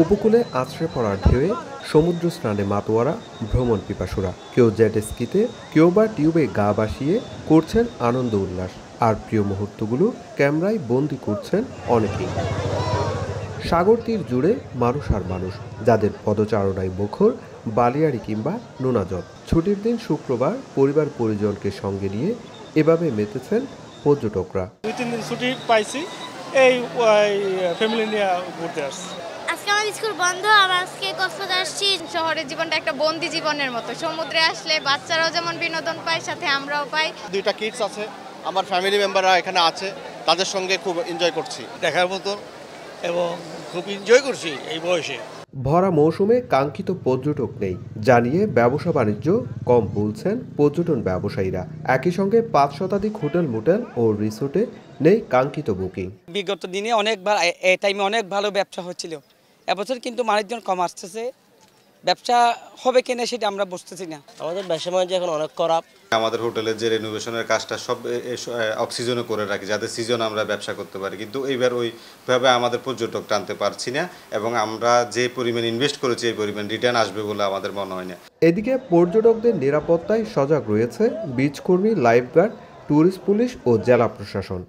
উপকূলে আছড়ে পড়া ঢেউয়ে সমুদ্র স্নানে মাতোয়ারা ভ্রমণ পিপাসুরা। কেউ জেট স্কিতে, কেউ বা টিউবে গা ভাসিয়ে করছেন আনন্দ উল্লাস। আর প্রিয় মুহূর্তগুলো ক্যামেরায় বন্দি করছেন অনেকেই। সাগর তীর জুড়ে মানুষ আর মানুষ, যাদের পদচারণায় মুখর বালিয়াড়ি কিংবা নোনাজল। ছুটির দিন শুক্রবার পরিবার পরিজনকে সঙ্গে নিয়ে এভাবে মেতেছেন পর্যটকরা। 2-3 দিন ছুটি পাইছি, এই ফ্যামিলি নিয়ে ঘুরতে আসছি। আজকে আমার স্কুল বন্ধ, আমরা আজকে কক্সবাজার আসছি। শহরের জীবনটা একটা বন্দি জীবনের মতো। সমুদ্রে আসলে বাচ্চারাও যেমন বিনোদন পায়, সাথে আমরাও পাই। 2টা কিডস আছে, আমার ফ্যামিলি মেম্বাররা এখানে আছে, তাদের সঙ্গে খুব এনজয় করছি। দেখার মতো এবং খুব এনজয় করছি এই বয়সে। ভরা মৌসুমে কাঙ্ক্ষিত পর্যটক নেই জানিয়ে ব্যবসা বাণিজ্য কম বলছেন পর্যটন ব্যবসায়ীরা। একই সঙ্গে 5 শতাধিক হোটেল মোটেল ও রিসোর্টে নেই কাঙ্ক্ষিত বুকিং। বিগত দিনে এই টাইমে অনেক ভালো ব্যবসা হচ্ছিল, এবছর কিন্তু মানুষজন কম আসতেছে। ব্যবসা হবে কিনা সেটা আমরা বুঝতেছি না। আমাদের ব্যবসা বাণিজ্য এখন অনেক খারাপ। আমাদের হোটেলের যে রেনোভেশনের কাজটা সব অফ সিজনে করে রাখি, যাতে সিজন আমরা ব্যবসা করতে পারি, কিন্তু এইবার ওইভাবে আমাদের পর্যটক টানতে পারছি না এবং আমরা যে পরিমাণ ইনভেস্ট করেছি এই পরিমাণ রিটার্ন আসবে বলে আমাদের মনে হয় না। এদিকে পর্যটকদের নিরাপত্তায় সজাগ রয়েছে বিচকর্মী, লাইফগার্ড, ট্যুরিস্ট পুলিশ ও জেলা প্রশাসন।